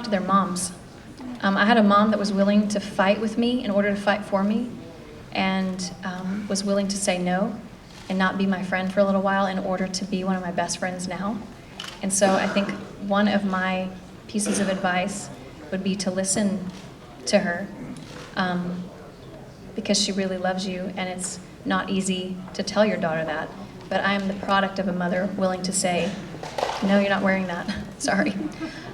to their moms. I had a mom that was willing to fight with me in order to fight for me, and was willing to say no and not be my friend for a little while in order to be one of my best friends now. And so I think one of my pieces of advice would be to listen to her, because she really loves you, and it's not easy to tell your daughter that. But I am the product of a mother willing to say, no, you're not wearing that, sorry.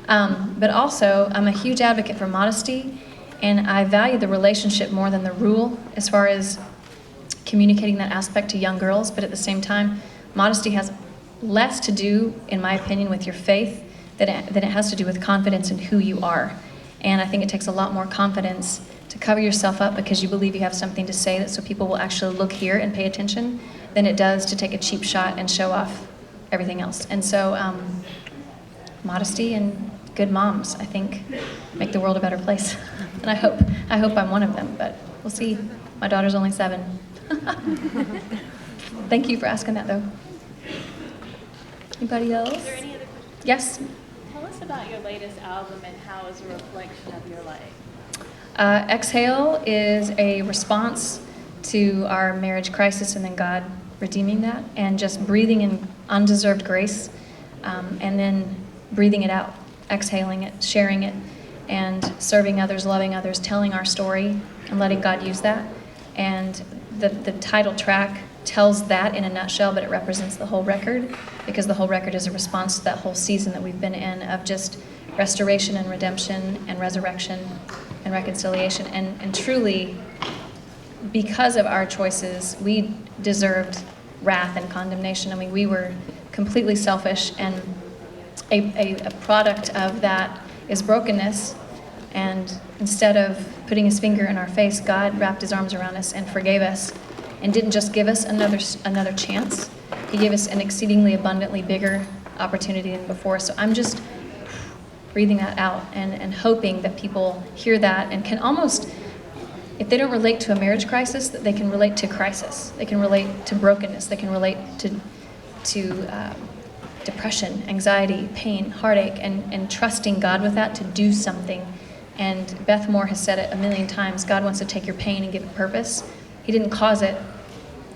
But also, I'm a huge advocate for modesty, and I value the relationship more than the rule as far as communicating that aspect to young girls. But at the same time, modesty has less to do, in my opinion, with your faith than it has to do with confidence in who you are. And I think it takes a lot more confidence to cover yourself up because you believe you have something to say, that so people will actually look here and pay attention, than it does to take a cheap shot and show off everything else. And so modesty and good moms, I think, make the world a better place. And I hope I'm one of them, but we'll see. My daughter's only 7. Thank you for asking that, though. Anybody else? Is there any other questions? Yes? Tell us about your latest album and how it's a reflection of your life. Exhale is a response to our marriage crisis and then God redeeming that, and just breathing in undeserved grace, and then breathing it out, exhaling it, sharing it, and serving others, loving others, telling our story, and letting God use that. And the title track tells that in a nutshell, but it represents the whole record, because the whole record is a response to that whole season that we've been in of just restoration and redemption and resurrection and reconciliation. And truly, because of our choices, we deserved wrath and condemnation. I mean, we were completely selfish, and a product of that is brokenness. And instead of putting his finger in our face, God wrapped his arms around us and forgave us, and didn't just give us another chance. He gave us an exceedingly abundantly bigger opportunity than before. So I'm just breathing that out and hoping that people hear that and can almost, if they don't relate to a marriage crisis, that they can relate to crisis. They can relate to brokenness. They can relate to depression, anxiety, pain, heartache, and trusting God with that to do something. And Beth Moore has said it a million times, God wants to take your pain and give it purpose. He didn't cause it.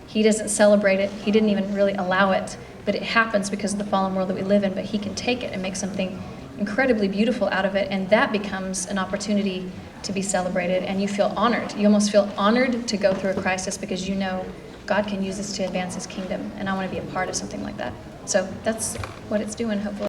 He doesn't celebrate it. He didn't even really allow it. But it happens because of the fallen world that we live in. But he can take it and make something incredibly beautiful out of it, and that becomes an opportunity to be celebrated, and you feel honored. You almost feel honored to go through a crisis because you know God can use this to advance his kingdom, and I want to be a part of something like that. So that's what it's doing, hopefully.